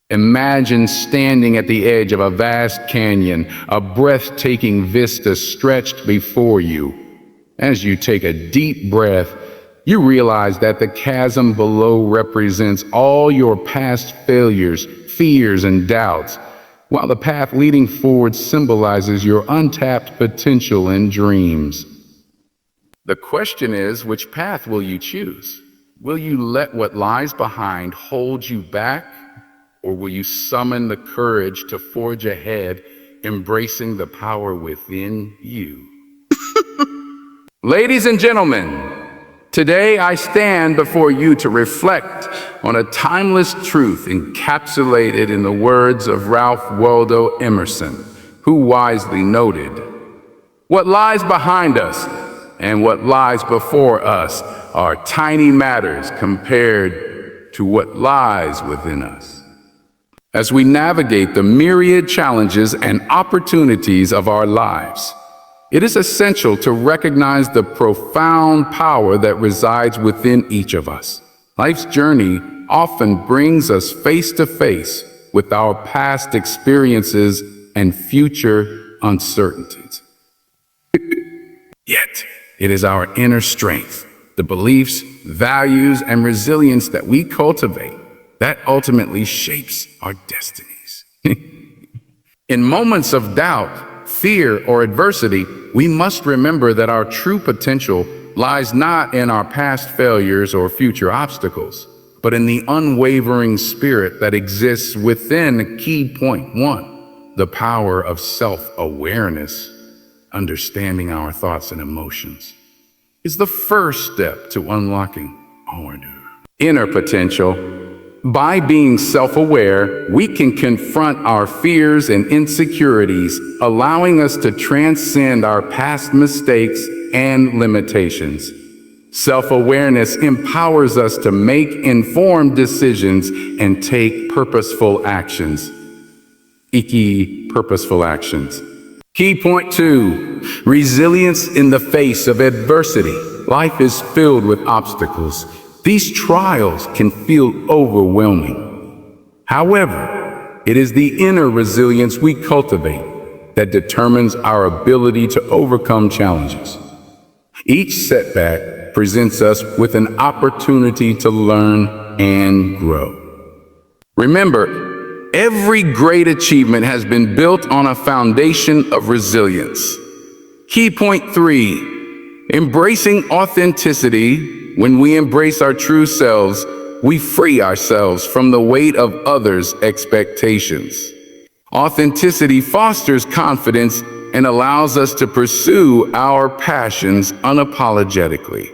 Imagine standing at the edge of a vast canyon, a breathtaking vista stretched before you. As you take a deep breath, you realize that the chasm below represents all your past failures, fears, and doubts, while the path leading forward symbolizes your untapped potential and dreams. The question is, which path will you choose? Will you let what lies behind hold you back, or will you summon the courage to forge ahead, embracing the power within you? Ladies and gentlemen, today I stand before you to reflect on a timeless truth encapsulated in the words of Ralph Waldo Emerson, who wisely noted, "What lies behind us and what lies before us are tiny matters compared to what lies within us." As we navigate the myriad challenges and opportunities of our lives, it is essential to recognize the profound power that resides within each of us. Life's journey often brings us face to face with our past experiences and future uncertainties. Yet, it is our inner strength, the beliefs, values, and resilience that we cultivate that ultimately shapes our destinies. In moments of doubt, fear, or adversity, we must remember that our true potential lies not in our past failures or future obstacles, but in the unwavering spirit that exists within key point one, the power of self-awareness. Understanding our thoughts and emotions is the first step to unlocking our inner potential. By being self-aware, we can confront our fears and insecurities, allowing us to transcend our past mistakes and limitations. Self-awareness empowers us to make informed decisions and take purposeful actions. Purposeful actions. Key point 2, resilience in the face of adversity. Life is filled with obstacles. These trials can feel overwhelming. However, it is the inner resilience we cultivate that determines our ability to overcome challenges. Each setback presents us with an opportunity to learn and grow. Remember, every great achievement has been built on a foundation of resilience. Key point 3, embracing authenticity. When we embrace our true selves, we free ourselves from the weight of others' expectations. Authenticity fosters confidence and allows us to pursue our passions unapologetically.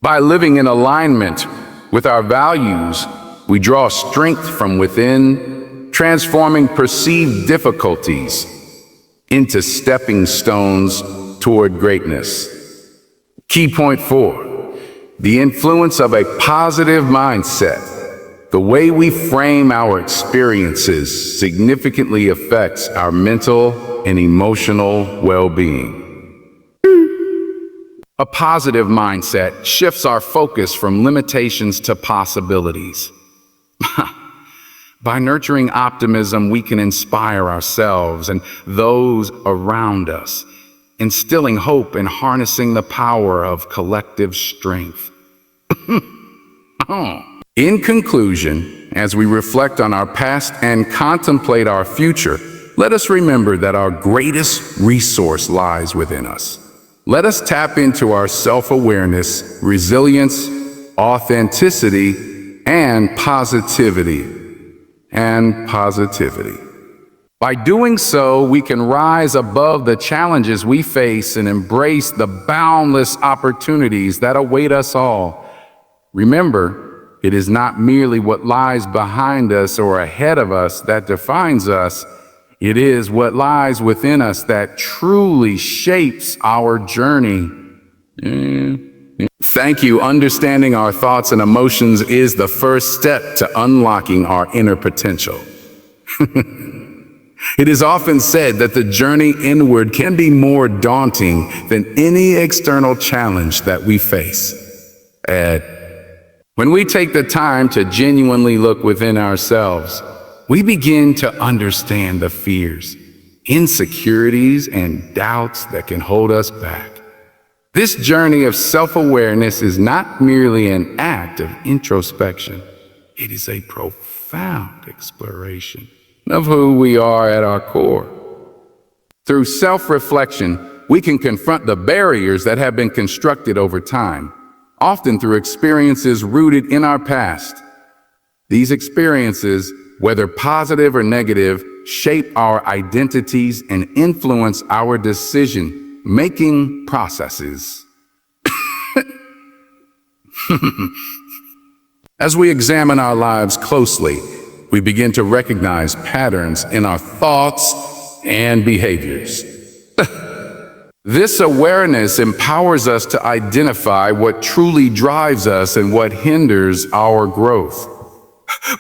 By living in alignment with our values, we draw strength from within, transforming perceived difficulties into stepping stones toward greatness. Key point 4, the influence of a positive mindset. The way we frame our experiences significantly affects our mental and emotional well-being. A positive mindset shifts our focus from limitations to possibilities. By nurturing optimism, we can inspire ourselves and those around us, instilling hope and harnessing the power of collective strength. In conclusion, as we reflect on our past and contemplate our future, let us remember that our greatest resource lies within us. Let us tap into our self-awareness, resilience, authenticity, and positivity. By doing so, we can rise above the challenges we face and embrace the boundless opportunities that await us all. Remember, it is not merely what lies behind us or ahead of us that defines us. It is what lies within us that truly shapes our journey. Thank you. Understanding our thoughts and emotions is the first step to unlocking our inner potential. It is often said that the journey inward can be more daunting than any external challenge that we face. When we take the time to genuinely look within ourselves, we begin to understand the fears, insecurities, and doubts that can hold us back. This journey of self-awareness is not merely an act of introspection. It is a profound exploration of who we are at our core. Through self-reflection, we can confront the barriers that have been constructed over time, often through experiences rooted in our past. These experiences, whether positive or negative, shape our identities and influence our decision-making processes. As we examine our lives closely, we begin to recognize patterns in our thoughts and behaviors. This awareness empowers us to identify what truly drives us and what hinders our growth.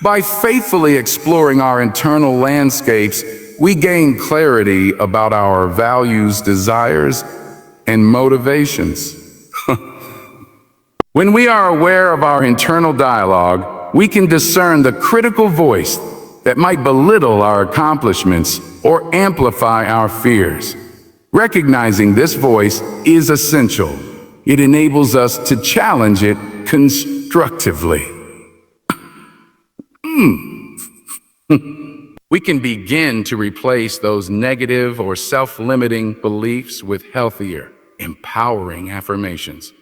By faithfully exploring our internal landscapes, we gain clarity about our values, desires, and motivations. When we are aware of our internal dialogue, we can discern the critical voice that might belittle our accomplishments or amplify our fears. Recognizing this voice is essential. It enables us to challenge it constructively. We can begin to replace those negative or self-limiting beliefs with healthier, empowering affirmations.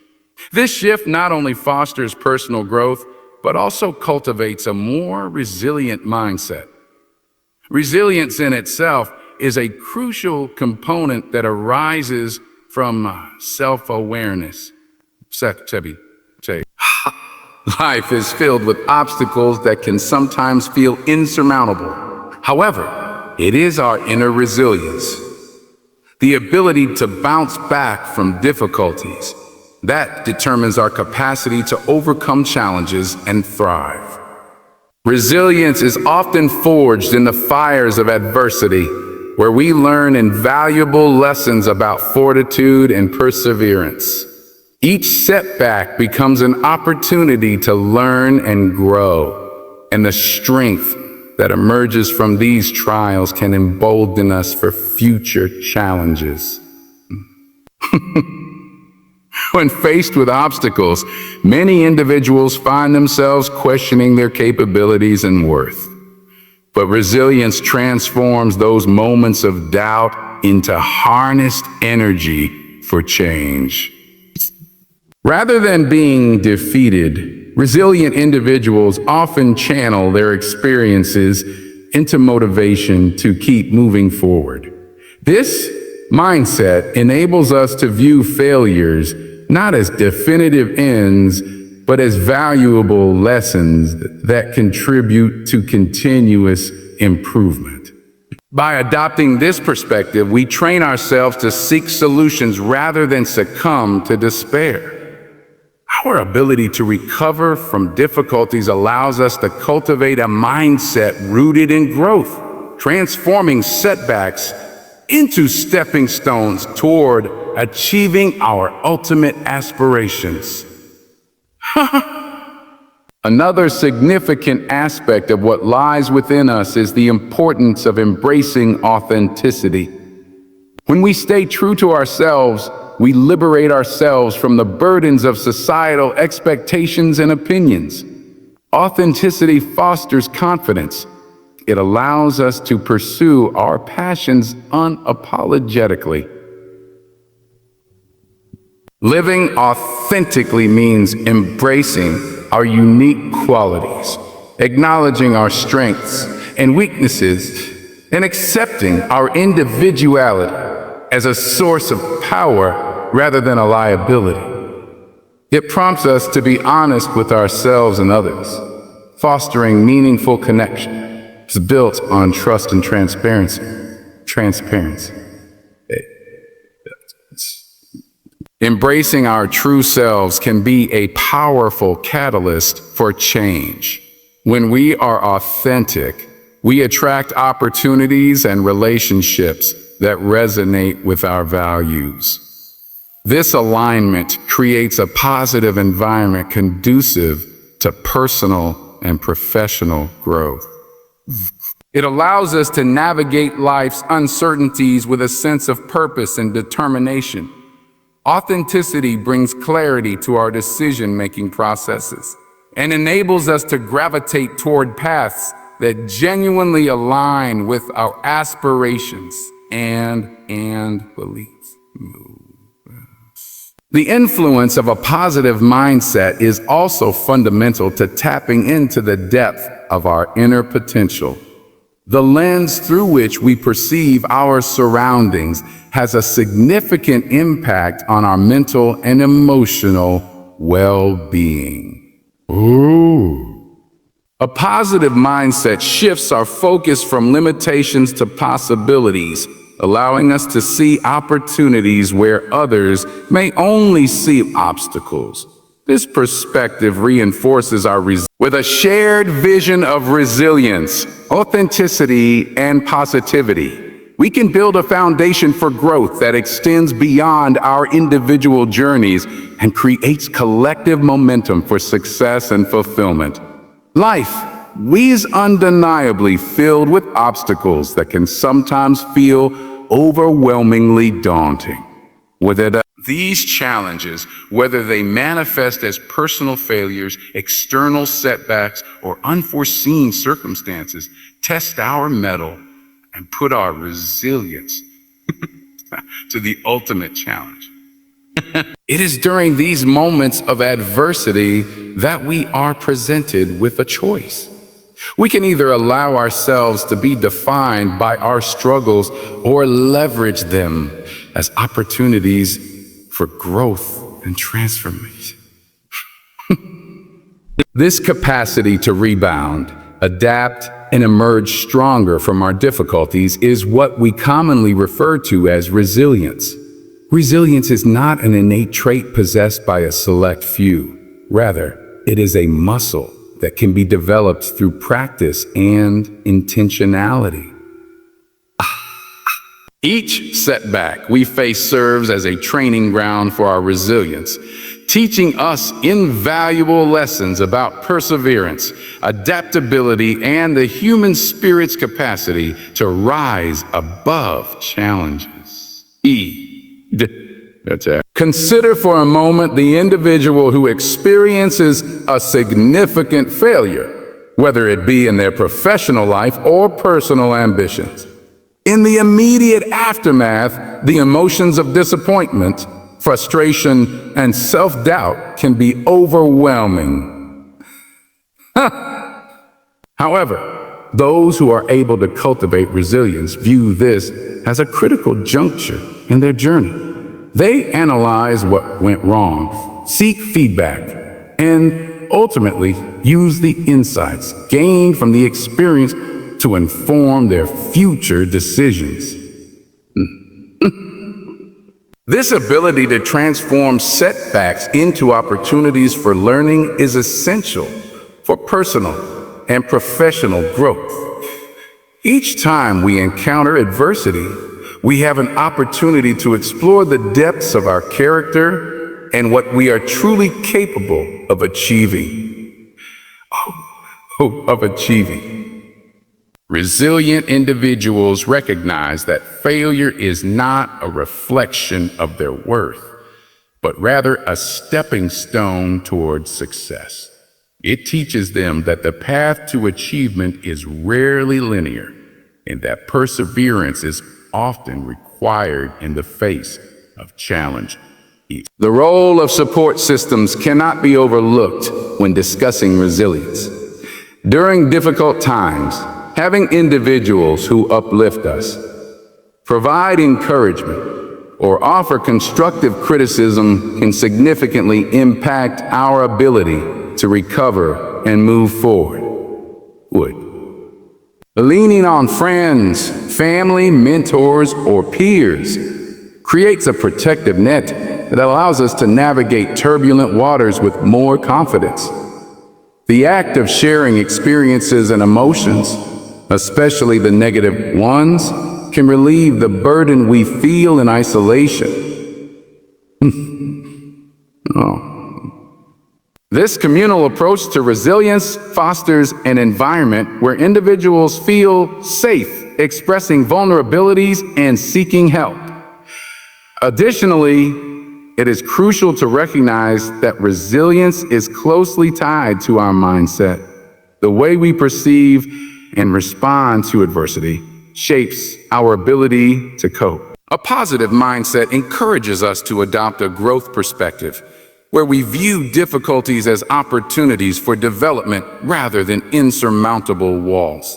This shift not only fosters personal growth, but also cultivates a more resilient mindset. Resilience in itself is a crucial component that arises from self-awareness. Life is filled with obstacles that can sometimes feel insurmountable. However, it is our inner resilience, the ability to bounce back from difficulties, that determines our capacity to overcome challenges and thrive. Resilience is often forged in the fires of adversity, where we learn invaluable lessons about fortitude and perseverance. Each setback becomes an opportunity to learn and grow, and the strength that emerges from these trials can embolden us for future challenges. When faced with obstacles, many individuals find themselves questioning their capabilities and worth. But resilience transforms those moments of doubt into harnessed energy for change. Rather than being defeated, resilient individuals often channel their experiences into motivation to keep moving forward. This mindset enables us to view failures not as definitive ends, but as valuable lessons that contribute to continuous improvement. By adopting this perspective, we train ourselves to seek solutions rather than succumb to despair. Our ability to recover from difficulties allows us to cultivate a mindset rooted in growth, transforming setbacks into stepping stones toward achieving our ultimate aspirations. Another significant aspect of what lies within us is the importance of embracing authenticity. When we stay true to ourselves, we liberate ourselves from the burdens of societal expectations and opinions. Authenticity fosters confidence. It allows us to pursue our passions unapologetically. Living authentically means embracing our unique qualities, acknowledging our strengths and weaknesses, and accepting our individuality as a source of power rather than a liability. It prompts us to be honest with ourselves and others, fostering meaningful connection. It's built on trust and transparency. Embracing our true selves can be a powerful catalyst for change. When we are authentic, we attract opportunities and relationships that resonate with our values. This alignment creates a positive environment conducive to personal and professional growth. It allows us to navigate life's uncertainties with a sense of purpose and determination. Authenticity brings clarity to our decision-making processes and enables us to gravitate toward paths that genuinely align with our aspirations and beliefs. The influence of a positive mindset is also fundamental to tapping into the depth of our inner potential. The lens through which we perceive our surroundings has a significant impact on our mental and emotional well-being. A positive mindset shifts our focus from limitations to possibilities, allowing us to see opportunities where others may only see obstacles. This perspective reinforces our resilience. With a shared vision of resilience, authenticity, and positivity, we can build a foundation for growth that extends beyond our individual journeys and creates collective momentum for success and fulfillment. Life is undeniably filled with obstacles that can sometimes feel overwhelmingly daunting. These challenges, whether they manifest as personal failures, external setbacks, or unforeseen circumstances, test our mettle and put our resilience to the ultimate challenge. It is during these moments of adversity that we are presented with a choice. We can either allow ourselves to be defined by our struggles or leverage them as opportunities for growth and transformation. This capacity to rebound, adapt, and emerge stronger from our difficulties is what we commonly refer to as resilience. Resilience is not an innate trait possessed by a select few. Rather, it is a muscle that can be developed through practice and intentionality. Each setback we face serves as a training ground for our resilience, teaching us invaluable lessons about perseverance, adaptability, and the human spirit's capacity to rise above challenges. Consider for a moment the individual who experiences a significant failure, whether it be in their professional life or personal ambitions. In the immediate aftermath, the emotions of disappointment, frustration, and self-doubt can be overwhelming. However, those who are able to cultivate resilience view this as a critical juncture in their journey. They analyze what went wrong, seek feedback, and ultimately use the insights gained from the experience to inform their future decisions. This ability to transform setbacks into opportunities for learning is essential for personal and professional growth. Each time we encounter adversity, we have an opportunity to explore the depths of our character and what we are truly capable of achieving. Resilient individuals recognize that failure is not a reflection of their worth, but rather a stepping stone toward success. It teaches them that the path to achievement is rarely linear, and that perseverance is often required in the face of challenge. The role of support systems cannot be overlooked when discussing resilience. During difficult times, having individuals who uplift us, provide encouragement, or offer constructive criticism can significantly impact our ability to recover and move forward. Leaning on friends, family, mentors, or peers creates a protective net that allows us to navigate turbulent waters with more confidence. The act of sharing experiences and emotions, especially the negative ones, can relieve the burden we feel in isolation. This communal approach to resilience fosters an environment where individuals feel safe expressing vulnerabilities and seeking help. Additionally, it is crucial to recognize that resilience is closely tied to our mindset. The way we perceive and respond to adversity shapes our ability to cope. A positive mindset encourages us to adopt a growth perspective, where we view difficulties as opportunities for development rather than insurmountable walls.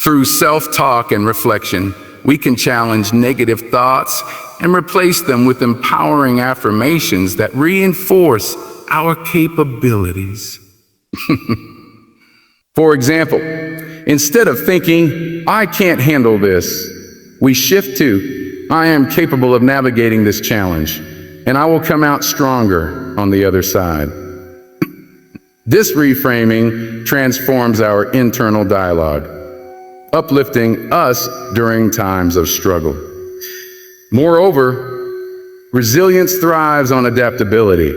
Through self-talk and reflection, we can challenge negative thoughts and replace them with empowering affirmations that reinforce our capabilities. For example, instead of thinking, "I can't handle this," we shift to, "I am capable of navigating this challenge, and I will come out stronger on the other side." This reframing transforms our internal dialogue, uplifting us during times of struggle. Moreover, resilience thrives on adaptability.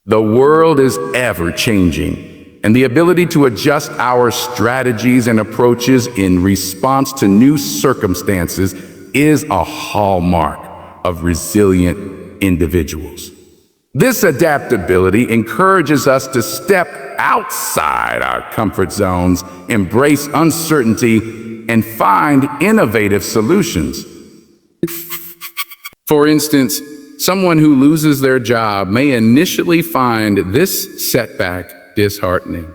The world is ever-changing, and the ability to adjust our strategies and approaches in response to new circumstances is a hallmark of resilient individuals. This adaptability encourages us to step outside our comfort zones, embrace uncertainty, and find innovative solutions. For instance, someone who loses their job may initially find this setback disheartening.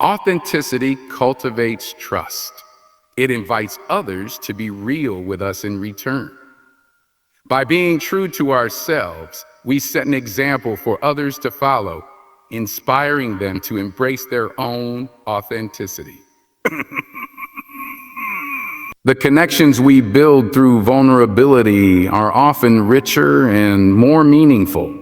Authenticity cultivates trust. It invites others to be real with us in return. By being true to ourselves, we set an example for others to follow, inspiring them to embrace their own authenticity. The connections we build through vulnerability are often richer and more meaningful,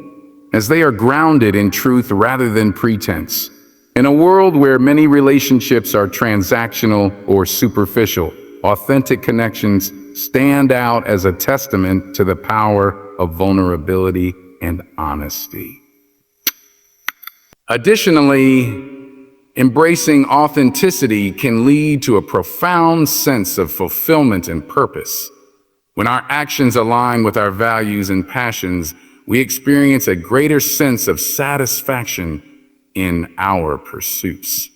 as they are grounded in truth rather than pretense. In a world where many relationships are transactional or superficial, authentic connections stand out as a testament to the power of vulnerability and honesty. Additionally, embracing authenticity can lead to a profound sense of fulfillment and purpose. When our actions align with our values and passions, we experience a greater sense of satisfaction in our pursuits.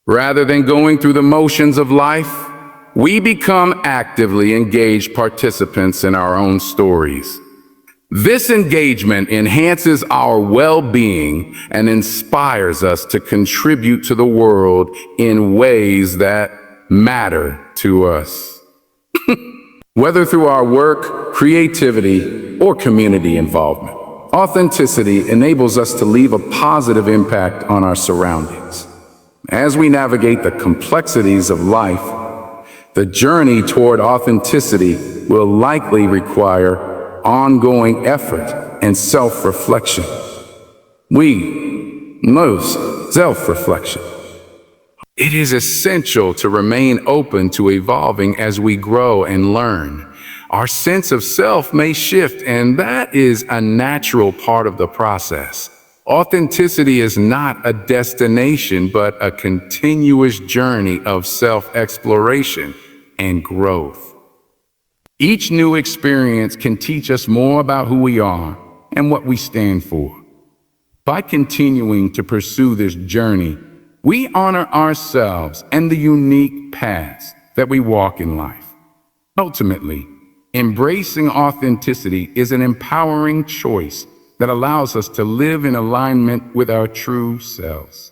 Rather than going through the motions of life, we become actively engaged participants in our own stories. This engagement enhances our well-being and inspires us to contribute to the world in ways that matter to us. Whether through our work, creativity, or community involvement, authenticity enables us to leave a positive impact on our surroundings. As we navigate the complexities of life, the journey toward authenticity will likely require ongoing effort and self-reflection. Self-reflection. It is essential to remain open to evolving as we grow and learn. Our sense of self may shift, and that is a natural part of the process. Authenticity is not a destination, but a continuous journey of self-exploration and growth. Each new experience can teach us more about who we are and what we stand for. By continuing to pursue this journey, we honor ourselves and the unique paths that we walk in life. Ultimately, embracing authenticity is an empowering choice that allows us to live in alignment with our true selves.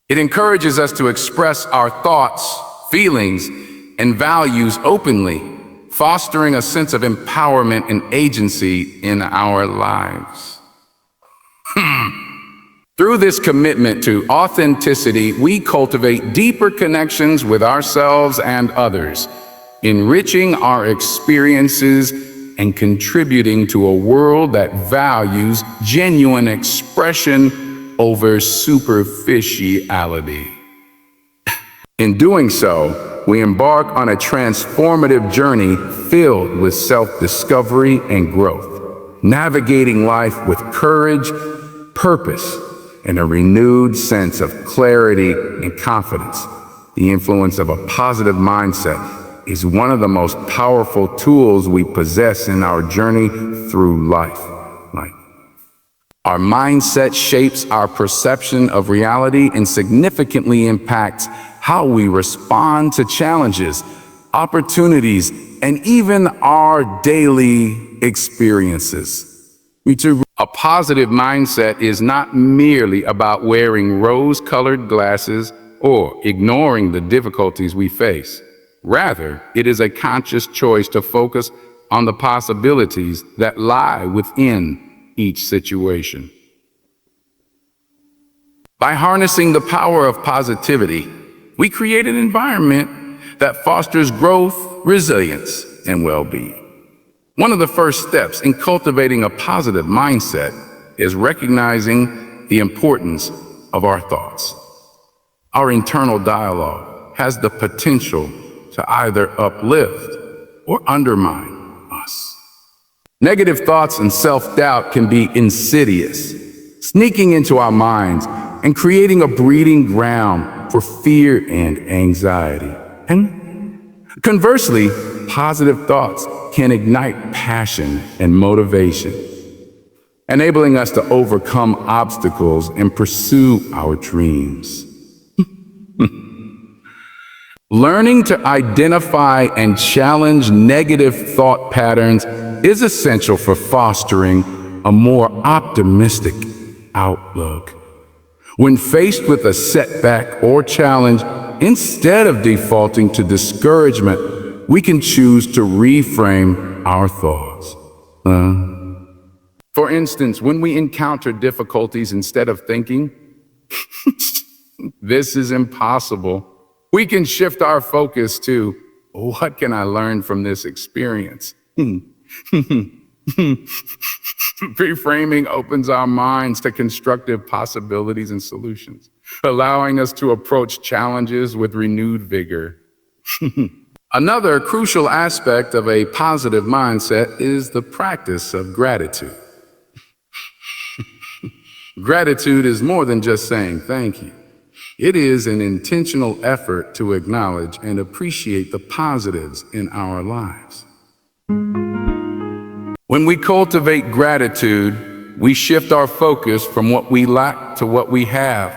It encourages us to express our thoughts, feelings, and values openly, fostering a sense of empowerment and agency in our lives. Through this commitment to authenticity, we cultivate deeper connections with ourselves and others, enriching our experiences and contributing to a world that values genuine expression over superficiality. In doing so, we embark on a transformative journey filled with self-discovery and growth, navigating life with courage, purpose, and a renewed sense of clarity and confidence. The influence of a positive mindset is one of the most powerful tools we possess in our journey through life. Our mindset shapes our perception of reality and significantly impacts how we respond to challenges, opportunities, and even our daily experiences. A positive mindset is not merely about wearing rose-colored glasses or ignoring the difficulties we face. Rather, it is a conscious choice to focus on the possibilities that lie within each situation. By harnessing the power of positivity, we create an environment that fosters growth, resilience, and well-being. One of the first steps in cultivating a positive mindset is recognizing the importance of our thoughts. Our internal dialogue has the potential to either uplift or undermine us. Negative thoughts and self-doubt can be insidious, sneaking into our minds and creating a breeding ground for fear and anxiety. And conversely, positive thoughts can ignite passion and motivation, enabling us to overcome obstacles and pursue our dreams. Learning to identify and challenge negative thought patterns is essential for fostering a more optimistic outlook. When faced with a setback or challenge, instead of defaulting to discouragement, we can choose to reframe our thoughts. For instance, when we encounter difficulties, instead of thinking, this is impossible, we can shift our focus to, what can I learn from this experience? Reframing opens our minds to constructive possibilities and solutions, allowing us to approach challenges with renewed vigor. Another crucial aspect of a positive mindset is the practice of gratitude. Gratitude is more than just saying thank you. It is an intentional effort to acknowledge and appreciate the positives in our lives. When we cultivate gratitude, we shift our focus from what we lack to what we have,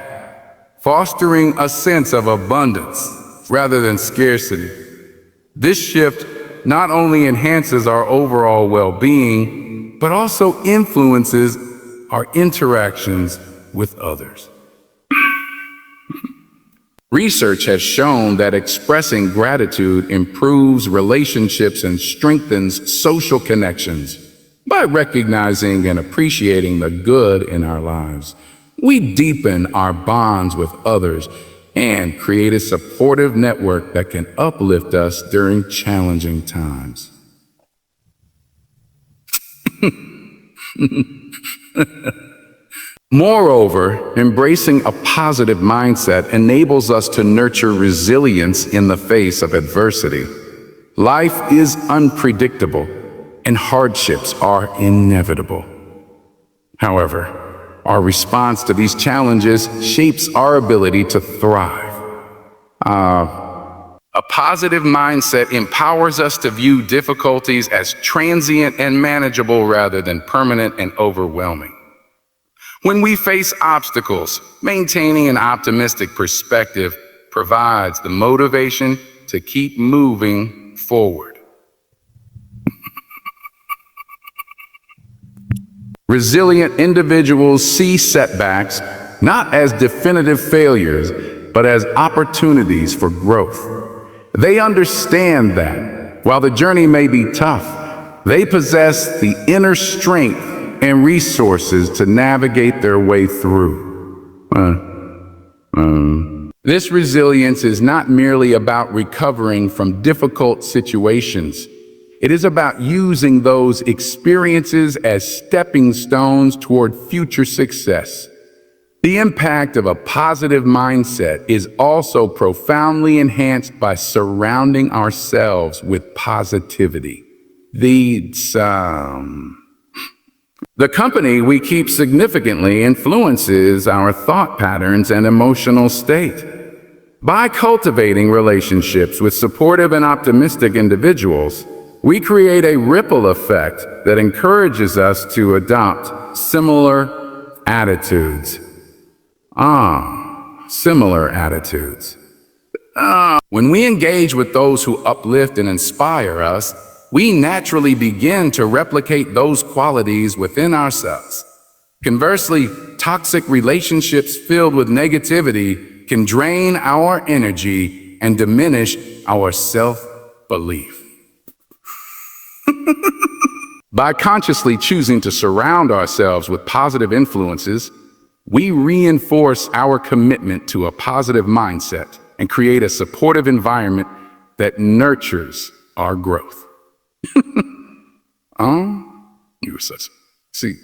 fostering a sense of abundance rather than scarcity. This shift not only enhances our overall well-being, but also influences our interactions with others. Research has shown that expressing gratitude improves relationships and strengthens social connections. By recognizing and appreciating the good in our lives, we deepen our bonds with others and create a supportive network that can uplift us during challenging times. Moreover, embracing a positive mindset enables us to nurture resilience in the face of adversity. Life is unpredictable, and hardships are inevitable. However, our response to these challenges shapes our ability to thrive. A positive mindset empowers us to view difficulties as transient and manageable rather than permanent and overwhelming. When we face obstacles, maintaining an optimistic perspective provides the motivation to keep moving forward. Resilient individuals see setbacks not as definitive failures, but as opportunities for growth. They understand that, while the journey may be tough, they possess the inner strength and resources to navigate their way through. This resilience is not merely about recovering from difficult situations. It is about using those experiences as stepping stones toward future success. The impact of a positive mindset is also profoundly enhanced by surrounding ourselves with positivity. These, The company we keep significantly influences our thought patterns and emotional state. By cultivating relationships with supportive and optimistic individuals, we create a ripple effect that encourages us to adopt similar attitudes. Similar attitudes. When we engage with those who uplift and inspire us, we naturally begin to replicate those qualities within ourselves. Conversely, toxic relationships filled with negativity can drain our energy and diminish our self-belief. By consciously choosing to surround ourselves with positive influences, we reinforce our commitment to a positive mindset and create a supportive environment that nurtures our growth. You were such. See.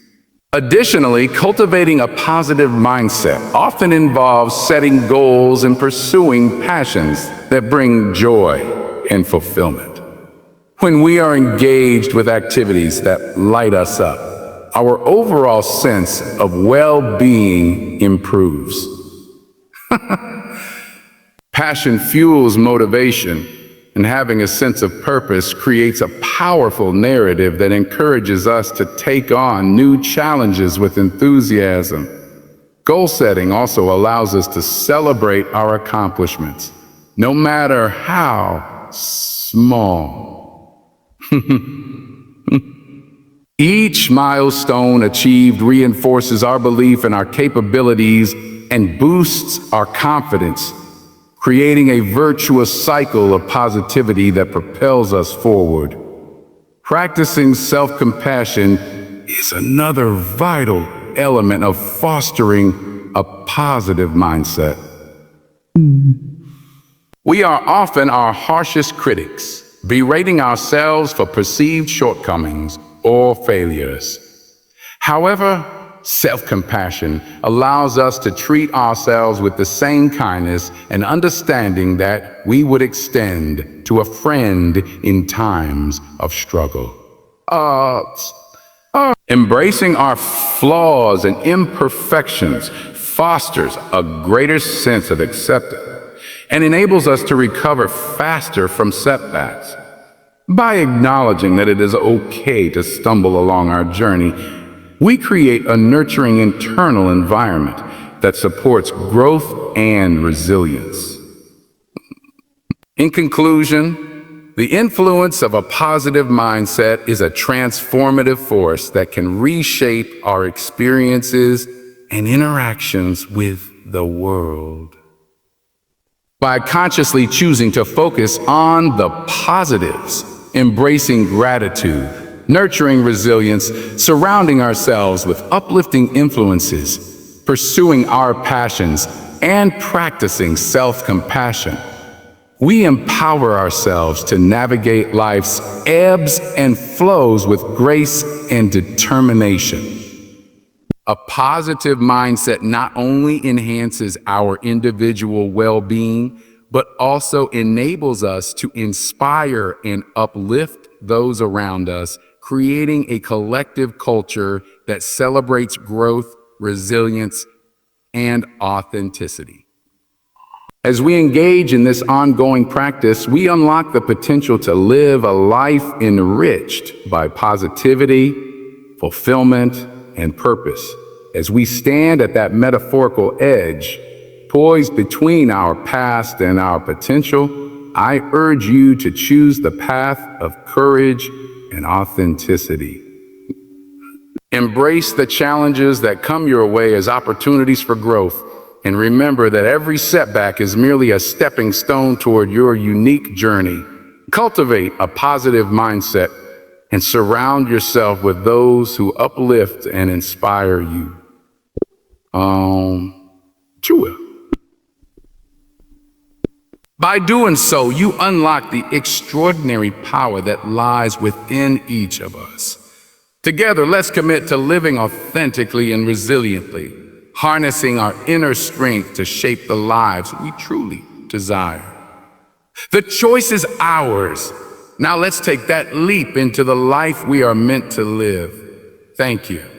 Additionally, cultivating a positive mindset often involves setting goals and pursuing passions that bring joy and fulfillment. When we are engaged with activities that light us up, our overall sense of well-being improves. Passion fuels motivation, and having a sense of purpose creates a powerful narrative that encourages us to take on new challenges with enthusiasm. Goal setting also allows us to celebrate our accomplishments, no matter how small. Each milestone achieved reinforces our belief in our capabilities and boosts our confidence, creating a virtuous cycle of positivity that propels us forward. Practicing self-compassion is another vital element of fostering a positive mindset. We are often our harshest critics, berating ourselves for perceived shortcomings or failures. However, self-compassion allows us to treat ourselves with the same kindness and understanding that we would extend to a friend in times of struggle. Embracing our flaws and imperfections fosters a greater sense of acceptance and enables us to recover faster from setbacks. By acknowledging that it is okay to stumble along our journey, we create a nurturing internal environment that supports growth and resilience. In conclusion, the influence of a positive mindset is a transformative force that can reshape our experiences and interactions with the world. By consciously choosing to focus on the positives, embracing gratitude, nurturing resilience, surrounding ourselves with uplifting influences, pursuing our passions, and practicing self-compassion, we empower ourselves to navigate life's ebbs and flows with grace and determination. A positive mindset not only enhances our individual well-being, but also enables us to inspire and uplift those around us, creating a collective culture that celebrates growth, resilience, and authenticity. As we engage in this ongoing practice, we unlock the potential to live a life enriched by positivity, fulfillment, and purpose. As we stand at that metaphorical edge, poised between our past and our potential, I urge you to choose the path of courage and authenticity. Embrace the challenges that come your way as opportunities for growth, and remember that every setback is merely a stepping stone toward your unique journey. Cultivate a positive mindset and surround yourself with those who uplift and inspire you. True. By doing so, you unlock the extraordinary power that lies within each of us. Together, let's commit to living authentically and resiliently, harnessing our inner strength to shape the lives we truly desire. The choice is ours. Now let's take that leap into the life we are meant to live. Thank you.